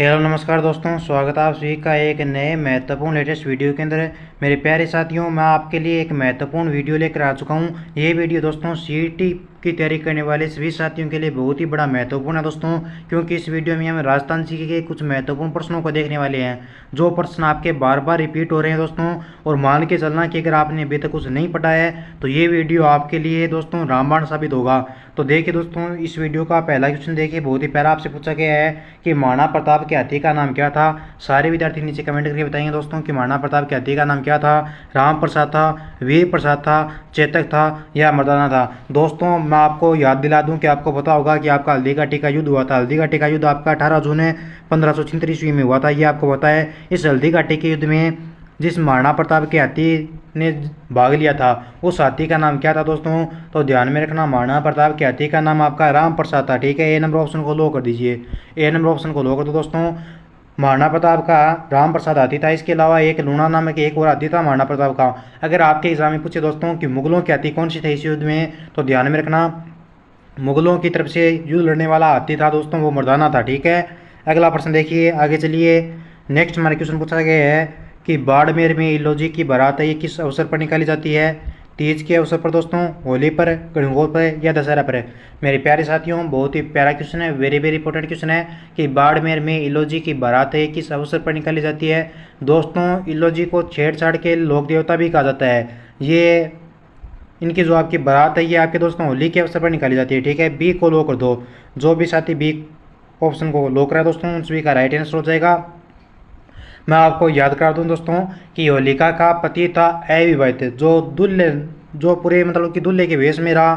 Hello नमस्कार दोस्तों, स्वागत है आप सभी का एक नए महत्वपूर्ण लेटेस्ट वीडियो के अंदर। मेरे प्यारे साथियों, मैं आपके लिए एक महत्वपूर्ण वीडियो लेकर आ चुका हूं। ये वीडियो दोस्तों सीईटी की तैयारी करने वाले सभी साथियों के लिए बहुत ही बड़ा महत्वपूर्ण है दोस्तों, क्योंकि इस वीडियो में हम राजस्थान जी के कुछ महत्वपूर्ण प्रश्नों को देखने वाले हैं। जो प्रश्न आपके बार बार रिपीट हो रहे हैं दोस्तों, और मान के चलना कि अगर आपने अभी तक कुछ नहीं पढ़ा है तो ये वीडियो आपके लिए दोस्तों रामबाण साबित होगा। तो देखिए दोस्तों, इस वीडियो का पहला क्वेश्चन देखिए, बहुत ही प्यारा आपसे पूछा गया है कि महाराणा प्रताप के हाथी का नाम क्या था। सारे विद्यार्थी नीचे कमेंट करके बताएंगे दोस्तों कि महाराणा प्रताप के हाथी का नाम क्या था। राम प्रसाद था, वीर प्रसाद था, चेतक था या मर्दाना था। दोस्तों मैं आपको याद दिला दूं कि आपको पता होगा कि आपका हल्दी घाटी का युद्ध हुआ था। हल्दी घाटी का युद्ध आपका 18 जून 1576 ईस्वी में हुआ था, ये आपको पता है। इस हल्दी घाटी के युद्ध में जिस महाराणा प्रताप के हाथी ने भाग लिया था, उस हाथी का नाम क्या था दोस्तों? तो ध्यान में रखना, महाराणा प्रताप के हाथी का नाम आपका राम प्रसाद था। ठीक है, ए नंबर ऑप्शन को लो कर दीजिए। ए नंबर ऑप्शन को लो कर दो दोस्तों। महाराणा प्रताप का राम प्रसाद हाथी था। इसके अलावा एक लूणा नामक एक और हाथी था महाराणा प्रताप का। अगर आपके एग्जाम में पूछे दोस्तों कि मुगलों के हाथी कौन सी थे इस युद्ध में, तो ध्यान में रखना, मुगलों की तरफ से युद्ध लड़ने वाला हाथी था दोस्तों वो मर्दाना था। ठीक है, अगला प्रश्न देखिए, आगे चलिए। नेक्स्ट हमारे क्वेश्चन पूछा गया है कि बाड़मेर में इलोजी की बारात है, ये किस अवसर पर निकाली जाती है? तीज के अवसर पर दोस्तों, होली पर, गणगौर पर या दशहरा पर? मेरे प्यारे साथियों, बहुत ही प्यारा क्वेश्चन है, वेरी वेरी इंपॉर्टेंट क्वेश्चन है कि बाड़मेर में इलोजी की बारात है किस अवसर पर निकाली जाती है? दोस्तों इलोजी को छेड़छाड़ के लोक देवता भी कहा जाता है। ये इनकी जो आपकी बारात है ये आपके दोस्तों होली के अवसर पर निकाली जाती है। ठीक है, बी को लो कर दो। जो भी साथी बी ऑप्शन को लो करा दोस्तों, उन सभी का राइट आंसर हो जाएगा। मैं आपको याद करा दूं दोस्तों कि होलिका का पति था अविवाहित, जो दूल्हे, जो पूरे मतलब कि दूल्हे के वेश में रहा,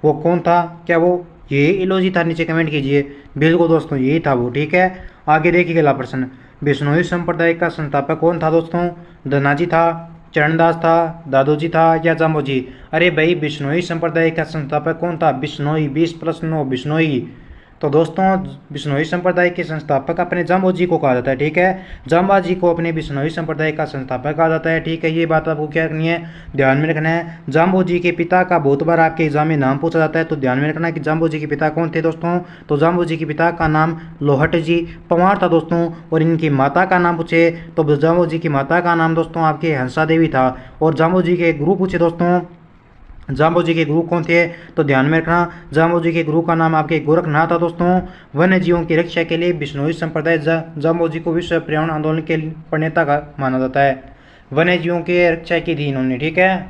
वो कौन था? क्या वो ये इलोजी था? नीचे कमेंट कीजिए। बिल्कुल दोस्तों यही था वो। ठीक है, आगे देखिए अगला प्रश्न। बिश्नोई संप्रदाय का संस्थापक कौन था दोस्तों? धनाजी था, चरणदास था, दादोजी था या जाम्बोजी? अरे भाई, बिश्नोई संप्रदाय का संस्थापक कौन था? बिश्नोई, 20+9 बिश्नोई। तो दोस्तों बिश्नोई संप्रदाय के संस्थापक अपने जाम्बोजी को कहा जाता है। ठीक है, जाम्बाजी को अपने बिश्नोई संप्रदाय का संस्थापक कहा जाता है। ठीक है, ये बात आपको क्या करनी है, ध्यान में रखना है। जाम्बोजी के पिता का बहुत बार आपके एग्जाम में नाम पूछा जाता है, तो ध्यान में रखना कि जाम्बोजी के पिता कौन थे दोस्तों? तो जाम्बोजी के पिता का नाम लोहट जी पंवार था दोस्तों। और इनकी माता का नाम पूछे तो जाम्बोजी की माता का नाम दोस्तों आपके हंसा देवी था। और जाम्बोजी के गुरु पूछे दोस्तों, जाम्बोजी के गुरु कौन थे? तो ध्यान में रखना, जाम्बोजी के गुरु का नाम आपके गोरखनाथ था दोस्तों। वन्य जीवों की रक्षा के लिए बिश्नोई संप्रदाय जाम्बोजी को विश्व पर्यावरण आंदोलन के प्रणेता का माना जाता है। वन्य जीवों की रक्षा की थी इन्होंने। ठीक है,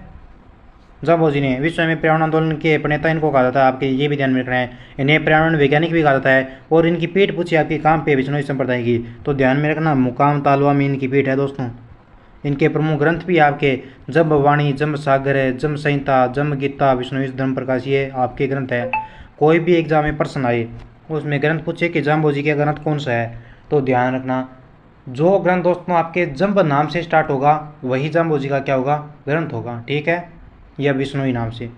जाम्बोजी ने विश्व में पर्यावरण आंदोलन के प्रणेता इनको कहा जाता है। आपके ये भी ध्यान में रखना है, इन्हें पर्यावरण वैज्ञानिक भी कहा जाता है। और इनकी पीठ पूछी आपके काम पे बिश्नोई संप्रदाय की, तो ध्यान में रखना, मुकाम तालवा में इनकी पीठ है दोस्तों। इनके प्रमुख ग्रंथ भी आपके जम्ब वाणी, जम्ब सागर है, जम्ब संहिता, जम्ब गीता, विष्णु धर्म प्रकाश, ये आपके ग्रंथ है। कोई भी एग्जाम में प्रश्न आए उसमें ग्रंथ पूछे कि जाम्बोजी का ग्रंथ कौन सा है, तो ध्यान रखना, जो ग्रंथ दोस्तों आपके जम्ब नाम से स्टार्ट होगा वही जाम्बोजी का क्या होगा, ग्रंथ होगा। ठीक है, या विष्णुई नाम से।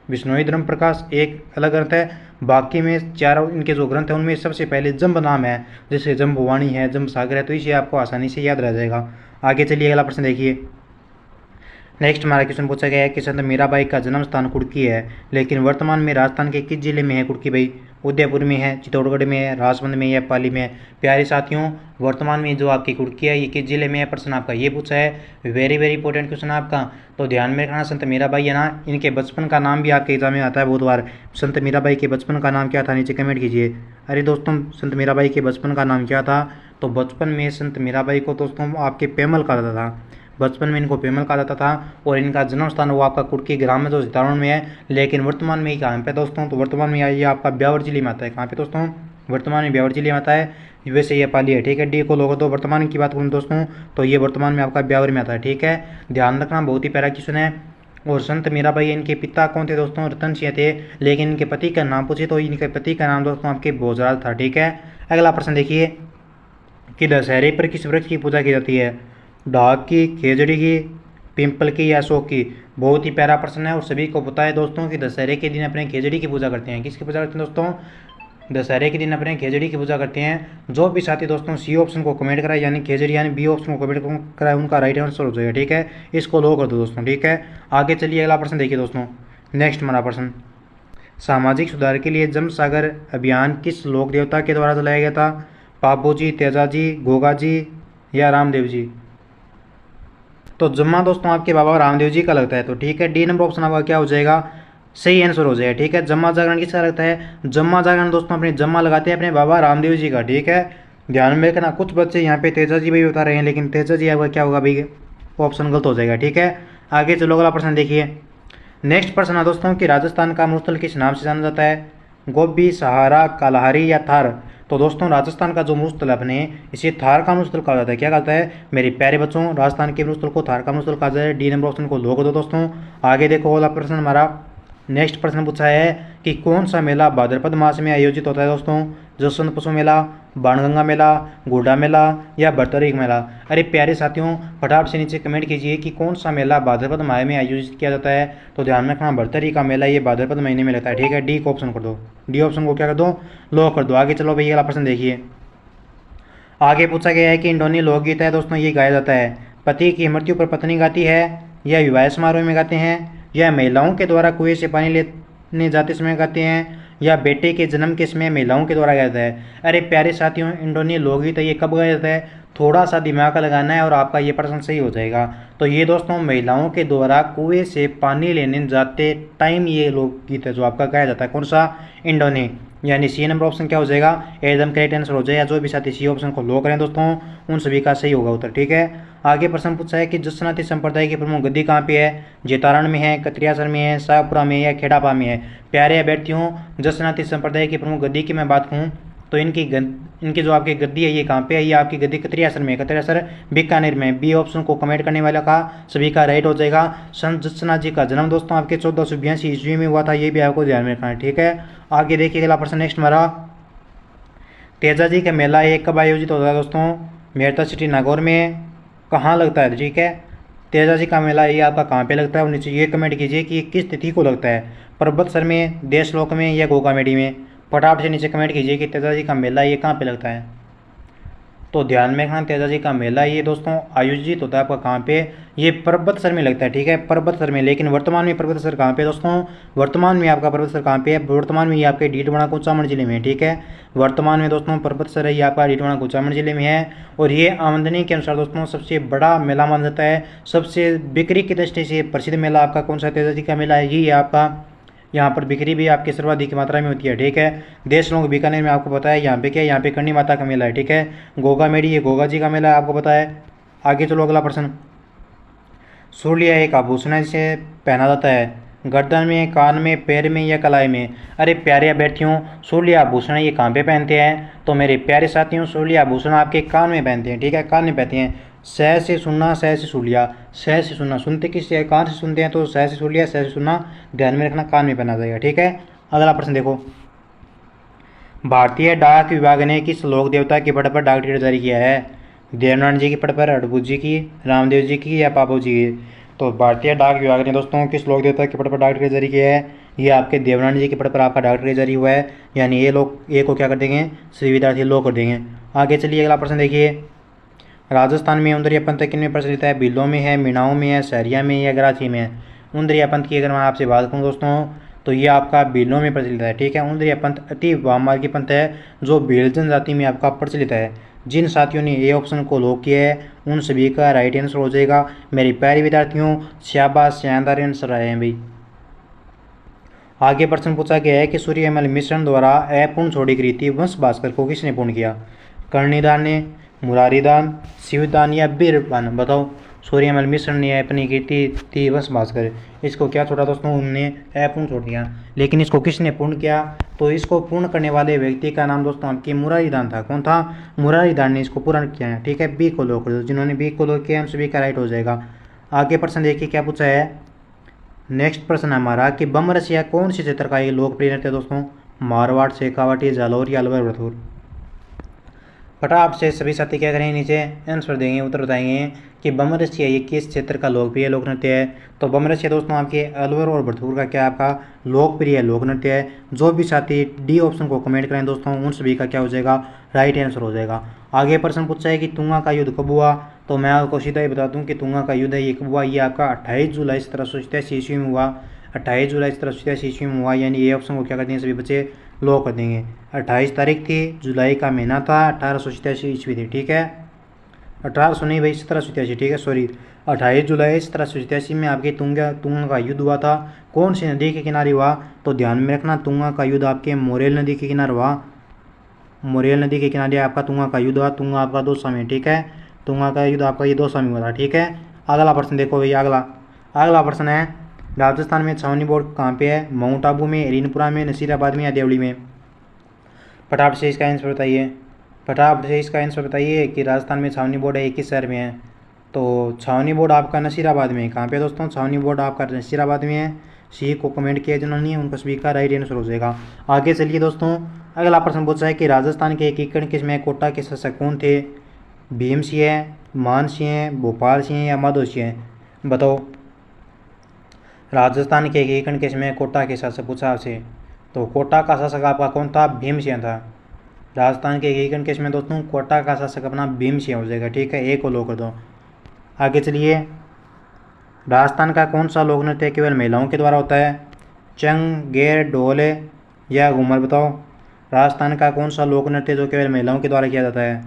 विष्णुई धर्म प्रकाश एक अलग ग्रंथ है, बाकी में चारों इनके जो ग्रंथ हैं उनमें सबसे पहले जम्ब नाम है, जैसे जम्ब वाणी है, जम्ब सागर है, तो इसे आपको आसानी से याद रह जाएगा। आगे चलिए अगला प्रश्न देखिए। नेक्स्ट हमारा क्वेश्चन पूछा गया है कि संत मीराबाई का जन्म स्थान कुड़की है, लेकिन वर्तमान में राजस्थान के किस जिले में है कुड़की भाई? उदयपुर में है, चित्तौड़गढ़ में है, राजसमंद में या पाली में है? प्यारे साथियों, वर्तमान में जो आपकी कुड़की है ये किस जिले में है? प्रश्न आपका ये पूछा है, वेरी वेरी इंपॉर्टेंट क्वेश्चन आपका। तो ध्यान में रखना, संत मीराबाई है ना, इनके बचपन का नाम भी आपके एग्जाम में आता है बहुत बार। संत मीराबाई के बचपन का नाम क्या था? नीचे कमेंट कीजिए। अरे दोस्तों, संत मीराबाई के बचपन का नाम क्या था? तो बचपन में संत मीराबाई को दोस्तों आपके पेमल कहा जाता था। बचपन में इनको पेमल कहा जाता था। और इनका जन्म स्थान वो आपका कुड़की ग्राम में जो चित्तौड़गढ़ में है, लेकिन वर्तमान में कहाँ पे दोस्तों? तो वर्तमान में ये आपका ब्यावर जिले में आता है। कहाँ पे दोस्तों? वर्तमान में ब्यावर जिले में आता है। वैसे ये पाली है। ठीक है, डी को लोगों तो वर्तमान की बात करूँ दोस्तों तो ये वर्तमान में आपका ब्यावर में आता है। ठीक है, ध्यान रखना, बहुत ही प्यारा क्वेश्चन है। और संत मीराबाई, इनके पिता कौन थे दोस्तों? रतन सिंह थे। लेकिन इनके पति का नाम पूछे तो इनके पति का नाम दोस्तों आपके भोजराज था। ठीक है, अगला प्रश्न देखिए कि दशहरे पर किस वृक्ष की पूजा की जाती है? ढाक की, खेजड़ी की, पिंपल की या अशोक की? बहुत ही प्यारा प्रश्न है और सभी को पता है दोस्तों कि दशहरे के दिन अपने खेजड़ी की पूजा करते हैं। किसकी पूजा करते हैं दोस्तों? दशहरे के दिन अपने खेजड़ी की पूजा करते हैं। जो भी साथी दोस्तों सी ऑप्शन को कमेंट कराए यानी खेजड़ी यानी बी ऑप्शन को कमेंट कराए उनका राइट आंसर हो जाएगा। ठीक है, इसको लो कर दो दोस्तों। ठीक है, आगे चलिए अगला प्रश्न देखिए दोस्तों। नेक्स्ट हमारा प्रश्न, सामाजिक सुधार के लिए जम सागर अभियान किस लोक देवता के द्वारा चलाया गया था? पापू जी, तेजा जी, गोगा जी या रामदेव जी। तो जम्मा दोस्तों आपके बाबा रामदेव जी का लगता है, तो ठीक है, डी नंबर ऑप्शन आपका क्या हो जाएगा, सही आंसर हो जाएगा। ठीक है, जम्मा जागरण किसका लगता है, जम्मा जागरण दोस्तों अपने जम्मा लगाते हैं अपने बाबा रामदेव जी का। ठीक है, ध्यान में रखना, कुछ बच्चे यहाँ पे तेजा जी भी बता रहे हैं, लेकिन तेजा जी आपका क्या होगा भाई, ऑप्शन गलत हो जाएगा। ठीक है, आगे चलो अगला प्रश्न देखिए। नेक्स्ट प्रश्न है दोस्तों कि राजस्थान का अमृतस्थल किस नाम से जाना जाता है, गोबी, सहारा, कालाहारी या थार। तो दोस्तों राजस्थान का जो अमृतस्थल है अपने, इसे थार का अमृतस्थल कहा जाता है। क्या कहता है मेरे प्यारे बच्चों, राजस्थान के अमृतस्थल को थार का अमृतस्थल कहा जाता है। डी नंबर ऑप्शन को लो कर दो दोस्तों। आगे देखो अगला प्रश्न हमारा। नेक्स्ट प्रश्न पूछा है कि कौन सा मेला भाद्रपद मास में आयोजित होता है दोस्तों, जसवंत पशु मेला, बाणगंगा मेला, गोडा मेला या भरतरी मेला। अरे प्यारे साथियों, फटाफट से नीचे कमेंट कीजिए कि कौन सा मेला भाद्रपद माह में आयोजित किया जाता है। तो ध्यान में रखना, भरतरी का मेला ये भाद्रपद महीने में लगता है। ठीक है, डी को ऑप्शन कर दो, डी ऑप्शन को क्या कर दो, लो कर दो। आगे चलो भैया अगला प्रश्न देखिए। आगे पूछा गया है कि इंडोनी लोकगीत है दोस्तों, ये गाया जाता है पति की मृत्यु पर पत्नी गाती है, या विवाह समारोह में गाते हैं, या महिलाओं के द्वारा कुएं से पानी लेने जाते समय गाते हैं, या बेटे के जन्म के समय महिलाओं के द्वारा गाया जाता है। अरे प्यारे साथियों, इंडोनी लोकगीत है ये कब गाया जाता है, थोड़ा सा दिमाग का लगाना है और आपका ये प्रश्न सही हो जाएगा। तो ये दोस्तों महिलाओं के द्वारा कुएं से पानी लेने जाते टाइम ये लोकगीत है जो आपका गाया जाता है। कौन सा, इंडोनी, यानी सी नंबर ऑप्शन क्या हो जाएगा, एकदम करेक्ट आंसर हो जाएगा। जो भी साथी सी ऑप्शन को लो करें दोस्तों, उन सभी का सही होगा उत्तर। ठीक है, आगे प्रश्न पूछा है कि जसनाती संप्रदाय की प्रमुख गद्दी कहाँ पे है, जेतारण में है, कतरियासर में है, शाहपुरा में या खेड़ापा में है। प्यारे अभ्यर्थियों, जसनाती संप्रदाय की प्रमुख गद्दी की मैं बात कहूँ तो इनकी जो आपकी गद्दी है ये कहाँ पे है, ये आपकी गद्दी कतरियासर में है, कतरियासर बीकानेर में। बी ऑप्शन को कमेंट करने वाला का सभी का राइट हो जाएगा। संत जसनाथ जी का जन्म दोस्तों आपके 1482 ईस्वी में हुआ था, ये भी आपको ध्यान में रखना है। ठीक है, आगे देखिए अगला प्रश्न नेक्स्ट हमारा। तेजा जी का मेला ये कब आयोजित होता है दोस्तों, मेरता सिटी नागौर में कहाँ लगता है। ठीक है, तेजा जी का मेला ये आपका कहाँ पे लगता है, और नीचे ये कमेंट कीजिए कि किस तिथि को लगता है, पर्वतसर में, देशलोक में या गोगामेडी में। फटाफट से नीचे कमेंट कीजिए कि तेजा जी का मेला ये कहाँ पे लगता है। तो ध्यान में रखना, तेजा जी का मेला ये दोस्तों आयोजित होता है आपका कहाँ पे, ये पर्वतसर में लगता है। ठीक है, पर्वतसर में, लेकिन वर्तमान में पर्वतसर कहाँ पे दोस्तों, वर्तमान में आपका पर्वतसर कहाँ पे है, वर्तमान में ये आपके डीडवाना कुचामन जिले में है। ठीक है, वर्तमान में दोस्तों पर्वतसर है ये आपका डीडवाना कुचामन जिले में है, और ये आमदनी के अनुसार दोस्तों सबसे बड़ा मेला माना जाता है। सबसे बिक्री की दृष्टि से प्रसिद्ध मेला आपका कौन सा तेजा जी का मेला है, ये आपका यहाँ पर बिक्री भी आपकी सर्वाधिक मात्रा में होती है। ठीक है, देशलोक बीकानेर में आपको पता है यहाँ पे क्या है, यहाँ पे करणी माता का मेला है। ठीक है, गोगा मेडी ये गोगा जी का मेला है, आपको पता है। आगे चलो अगला प्रश्न। सूर्य एक आभूषण है जिसे पहना जाता है गर्दन में, कान में, पैर में या कलाई में। अरे प्यारे अभ्यर्थियों, सूर्य आभूषण ये कहाँ पे पहनते हैं, तो मेरे प्यारे साथियों सूर्य आभूषण आपके कान में पहनते हैं। ठीक है, कान में पहनते हैं। सह से सुनना, सह से सूलिया, सह से सुनना, सुनते किस कान से सुनते हैं, तो सह से सूलिया, सह से सुनना, ध्यान में रखना, कान में पहना जाएगा। ठीक है, अगला प्रश्न देखो। भारतीय डाक विभाग ने किस लोक देवता के पट पर डाक टिकट जारी किया है, देवनारायण जी की पट पर, अड़बुज जी की, रामदेव जी की या पापू जी की। तो भारतीय डाक विभाग ने दोस्तों किस लोक देवता के पट पर डाक टिकट जारी किया है, ये आपके देवनारायण जी के पट पर आपका डाक टिकट जारी हुआ है, यानी ये लोग ए को क्या कर देंगे, सभी विद्यार्थी लो कर देंगे। आगे चलिए अगला प्रश्न देखिए। राजस्थान में उंदरिया पंथ किनमें प्रचलित है, भीलों में है, मीणाओं में है, सहरिया में या गराची में है। उंदरिया पंथ की अगर मैं आपसे बात करूँ दोस्तों तो ये आपका भीलों में प्रचलित है। ठीक है, उंदरिया पंथ अति वाममार्गी पंथ है जो भील जनजाति में आपका प्रचलित है। जिन साथियों ने ए ऑप्शन को लॉक किया है उन सभी का राइट आंसर हो जाएगा। मेरे प्यारे विद्यार्थियों शाबाश, शानदार आंसर आए हैं भाई। आगे प्रश्न पूछा गया है कि सूर्यमल मिश्रण द्वारा अपूर्ण छोड़ी गई रीति वंश भास्कर को किसने पूर्ण किया, कर्णिदान ने, मुरारीदान, शिवदान या बीरबान। बताओ, सूर्यमल मिश्रण ने अपनी कीर्ति थी वंश भास्कर, इसको क्या छोड़ा दोस्तों, उन्होंने अपूर्ण छोड़ दिया। लेकिन इसको किसने पूर्ण किया, तो इसको पूर्ण करने वाले व्यक्ति का नाम दोस्तों आपकी मुरारीदान था। कौन था, मुरारीदान ने इसको पूर्ण किया है। ठीक है, बी को लो कर दो, जिन्होंने बी को लो किया हम सभी का राइट हो जाएगा। आगे प्रश्न देखिए क्या पूछा है। नेक्स्ट प्रश्न हमारा कि बम रसिया कौन सी क्षेत्र का एक लोकप्रिय नृत्य दोस्तों, मारवाड़, शेखावाटी, जालौर या अलवर भरतपुर। फटाफट से सभी साथी क्या करेंगे, नीचे आंसर देंगे, उत्तर बताएंगे कि बम रसिया ये किस क्षेत्र का लोकप्रिय लोक नृत्य है। तो बम रसिया दोस्तों आपके अलवर और भरतपुर का क्या आपका लोकप्रिय लोक नृत्य है। जो भी साथी डी ऑप्शन को कमेंट करें दोस्तों उन सभी का क्या हो जाएगा, राइट आंसर हो जाएगा। आगे प्रश्न पूछा है कि तुंगा का युद्ध कब हुआ, तो मैं आपको सीधा ही बता दूं कि तुंगा का युद्ध है ये कब हुआ, ये आपका 28 जुलाई 1787 ईस्वी में हुआ। 28 जुलाई 1787 ईस्वी में हुआ, यानी ये ऑप्शन को क्या करते हैं सभी बच्चे लो कर देंगे। 28 तारीख थी, जुलाई का महीना था, 1887 ईस्वी थी, ठीक है। 1800 नहीं भाई, 1787, ठीक है, सॉरी। 28 जुलाई 1787 में आपके तुंगा का युद्ध हुआ था। कौन सी नदी के किनारे हुआ? तो ध्यान में रखना, तुंगा का युद्ध आपके मोरेल नदी के किनारे हुआ। मोरेल नदी के किनारे आपका तुंगा का युद्ध हुआ। तुंगा आपका दौसा में, ठीक है। तुंगा का युद्ध आपका ये दौसा में हुआ था, ठीक है। अगला प्रश्न देखो भैया, अगला प्रश्न है, राजस्थान में छावनी बोर्ड कहाँ पे है? माउंट आबू में, एरीनपुरा में, नसीराबाद में या देवली में? फटाफट से इसका आंसर बताइए। फटाफट से इसका आंसर बताइए कि राजस्थान में छावनी बोर्ड है, किस शहर में है? तो छावनी बोर्ड आपका नसीराबाद में है। कहाँ पे दोस्तों? छावनी बोर्ड आपका नसीराबाद में है। सी को कमेंट किया जिन्होंने, उनका सभी का राइट आंसर हो जाएगा। आगे चलिए दोस्तों, अगला प्रश्न पूछा है कि राजस्थान के एकीकरण किसमें कोटा के शासक कौन थे? भीम सिंह, मान सिंह, भोपाल सिंह या माधो सिंह? बताओ। राजस्थान के एकीकरण किसमें कोटा के शासक पूछा आपसे, तो कोटा का शासक आपका कौन था? भीम सिंह था। राजस्थान के एकीकरण किसमें दोस्तों? कोटा का शासक अपना भीम सिंह हो जाएगा, ठीक है। एक को लो कर दो। आगे चलिए, राजस्थान का कौन सा लोक नृत्य केवल महिलाओं के द्वारा होता है? चंग, गेर, ढोल या घूमर? बताओ। राजस्थान का कौन सा लोक नृत्य जो केवल महिलाओं के द्वारा किया जाता है?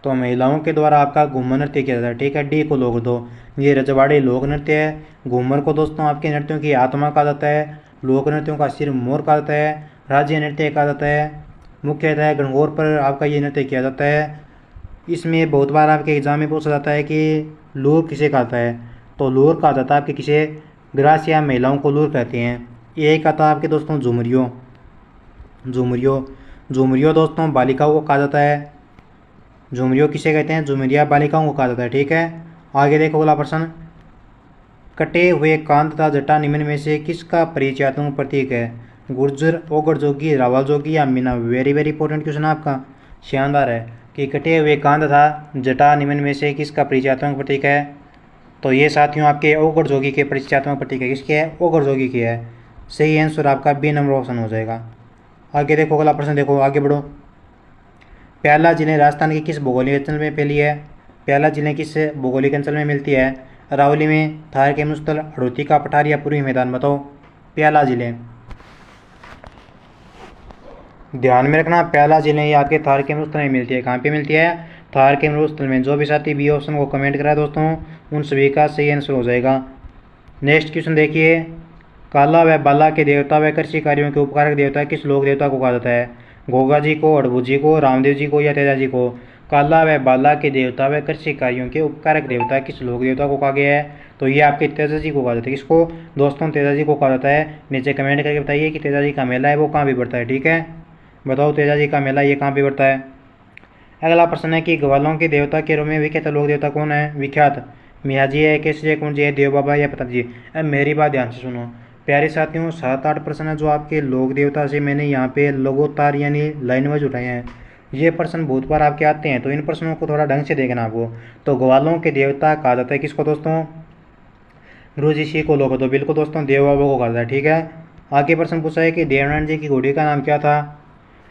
तो महिलाओं के द्वारा आपका घूमर नृत्य किया जाता है, ठीक है। डी को लोग दो। ये रजवाड़ी लोक नृत्य है। घूमर को दोस्तों आपके नृत्यों की आत्मा कहा जाता है। लोक नृत्यों का सिर मोर कहा जाता है। राज्य नृत्य कहा जाता है। मुख्यतः गणगौर पर आपका ये नृत्य किया जाता है। इसमें बहुत बार आपके एग्जाम में पूछा जाता है कि लूर किसे कहता है? तो लूर कहा जाता है आपके किसे? ग्रास या महिलाओं को लूर कहते हैं। ये कहता है आपके दोस्तों झुमरियों। झुमरियों दोस्तों बालिकाओं को कहा जाता है। झुमरियों किसे कहते हैं? झुमरिया बालिकाओं को कहा जाता है, ठीक है। आगे देखो अगला प्रश्न, कटे हुए कान तथा जटा निम्न में से किसका परिचयात्मक प्रतीक है? गुर्जर, ओगड़ जोगी, रावल जोगी या Meena? Very very important question आपका, शानदार है कि कटे हुए कान तथा जटा निम्न में से किसका परिचयात्मक प्रतीक है? तो ये साथियों आपके ओगड़ जोगी के परिचयात्मक प्रतीक है। किसके है? ओगड़ जोगी की है। सही आंसर आपका बी नंबर ऑप्शन हो जाएगा। आगे देखो अगला प्रश्न, देखो आगे बढ़ो। प्याला जिले राजस्थान के किस भौगोलिक अंचल में फैली है? प्याला जिले किस भौगोलिक अंचल में मिलती है? अरावली में, थार के मुस्तल, हड़ौती का पठार या पूर्वी मैदान? बताओ। प्याला जिले, ध्यान में रखना, प्याला जिले ये आपके थार के मरुस्थल में मिलती है। कहाँ पे मिलती है? थार के मरुस्थल में। जो भी साथी बी ऑप्शन को कमेंट करा दोस्तों, उन सभी का सही आंसर हो जाएगा। नेक्स्ट क्वेश्चन देखिए, काला व बाला के देवता व कृषि कार्यों के उपकारक देवता किस लोक देवता को कहा जाता है? गोगा जी को, अड़भू जी को, रामदेव जी को या तेजा जी को? काला व बाला के देवता व कृषि कार्यों के उपकारक देवता किस लोक देवता को कहा गया है? तो ये आपके तेजा जी को कहा जाता है। किसको दोस्तों? तेजा जी को कहा जाता है। नीचे कमेंट करके बताइए कि तेजा जी का मेला है वो कहाँ भी बढ़ता है, ठीक है। बताओ तेजा जी का मेला ये कहाँ पे बढ़ता है। अगला प्रश्न है कि ग्वालों के देवता के रूप में विख्यात लोक देवता कौन है? विख्यात मियाजी है, केसरी है, कुंज है, देव बाबा या प्रताप जी? अब मेरी बात ध्यान से सुनो प्यारे साथियों, 7-8 प्रश्न है जो आपके लोक देवता से मैंने यहाँ पे लगातार यानी लाइन वाइज उठाए हैं। ये प्रश्न बहुत बार आपके आते हैं, तो इन प्रश्नों को थोड़ा ढंग से देखना आपको। तो ग्वालों के देवता कहा जाता है किसको दोस्तों? गुरु जी सी को लोग दो, बिल्कुल दोस्तों देव बाबा को कहा जाता है, ठीक है। आगे प्रश्न पूछा है कि देवनारायण जी की घोड़ी का नाम क्या था?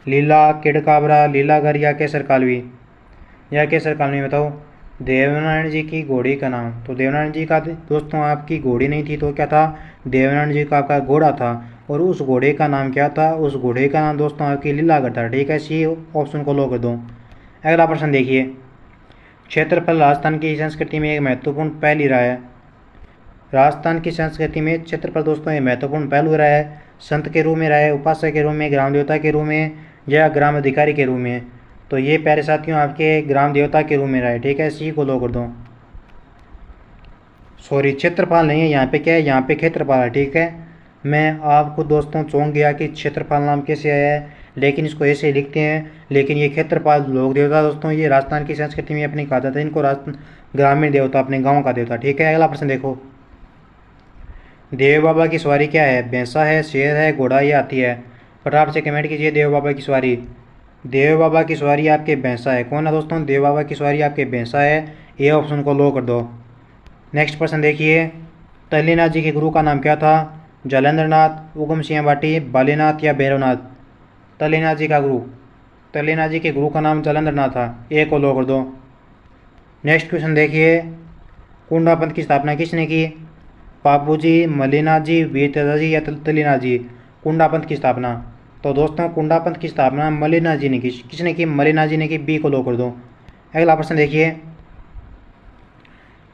लीला, किडकाबरा, लीलागर या केसर कालवी? या केसर कालवी बताओ। देवनारायण जी की घोड़ी का नाम, तो देवनारायण जी का दोस्तों आपकी घोड़ी नहीं थी तो क्या था? देवनारायण जी का आपका घोड़ा था। और उस घोड़े का नाम क्या था? उस घोड़े का नाम दोस्तों आपकी लीलागर था, ठीक है। सी ऑप्शन को लो कर दो। अगला प्रश्न देखिए, क्षेत्रफल राजस्थान की संस्कृति में एक महत्वपूर्ण पहल रहा है। राजस्थान की संस्कृति में क्षेत्रफल दोस्तों ये महत्वपूर्ण पहलू रहा है। संत के रूप में रहा है, उपासक के रूप में, ग्राम देवता के रूप में या ग्राम अधिकारी के रूप में? तो ये प्यारे साथियों आपके ग्राम देवता के रूप में रहा है, ठीक है। सी को लो कर दो। सॉरी क्षेत्रपाल नहीं है यहाँ पे, क्या है यहाँ पे क्षेत्रपाल है, ठीक है। मैं आपको दोस्तों चौंक गया कि क्षेत्रपाल नाम कैसे आया है, लेकिन इसको ऐसे लिखते हैं। लेकिन ये क्षेत्रपाल लोक देवता दोस्तों ये राजस्थान की संस्कृति में अपनी कहा जाता है, इनको ग्रामीण देवता, अपने गाँव का देवता, ठीक है। अगला प्रश्न देखो, देव बाबा की सवारी क्या है? भैंसा है, शेर है, घोड़ा या हाथी है? फटाफट से कमेंट कीजिए। देव बाबा की सवारी, देव बाबा की सवारी आपके भैंसा है। कौन है दोस्तों? देव बाबा की सवारी आपके भैंसा है। ये ऑप्शन को लो कर दो। नेक्स्ट प्रश्न देखिए, तल्लीनाथ जी के गुरु का नाम क्या था? जलेंद्रनाथ, उगम सिंह बाटी, बालीनाथ या भैरवनाथ? तल्लीनाथ जी का गुरु, तल्लीनाथ जी के गुरु का नाम जलेंद्रनाथ था। ए को लो कर दो। नेक्स्ट क्वेश्चन देखिए, कुंडा पंथ की स्थापना किसने की? बापू जी, मल्लीनाथ जी, वीर तेजा जी या तल्लीनाथ जी? कुंडा पंथ की स्थापना, तो दोस्तों कुंडापंथ की स्थापना मलिना जी ने की। किसने की? मलिना जी ने की। बी को लो कर दो। अगला प्रश्न देखिए,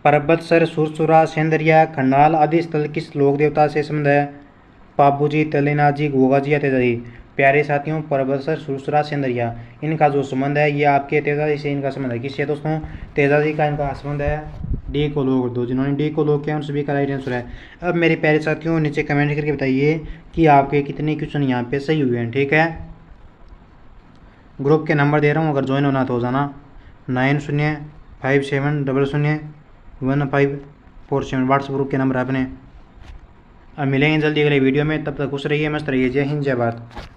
पर्वतसर, सुरसुरा, सेंदरिया, खंडाल आदि स्थल किस लोक देवता से संबंध है? पाबू जी, तलेनाथ जी, गोगा जी या तेजा जी? प्यारे साथियों, पर्वतसर, सुरसुरा, सेंदरिया, इनका जो संबंध है ये आपके तेजा जी से इनका संबंध है। किससे दोस्तों? तेजा जी का इनका संबंध है। डी को लो कर दो। जिन्होंने डी को लो किया उन सभी का राइट आंसर है। अब मेरे प्यारे साथियों नीचे कमेंट करके बताइए कि आपके कितने क्वेश्चन यहाँ पे सही हुए हैं। ठीक है, ग्रुप के नंबर दे रहा हूँ, अगर ज्वाइन होना तो हो जाना। 9057001547 व्हाट्सएप ग्रुप के नंबर अपने। अब मिलेंगे जल्दी अगले वीडियो में, तब तक खुश रहिए, मस्त रहिए। जय हिंद, जय भारत।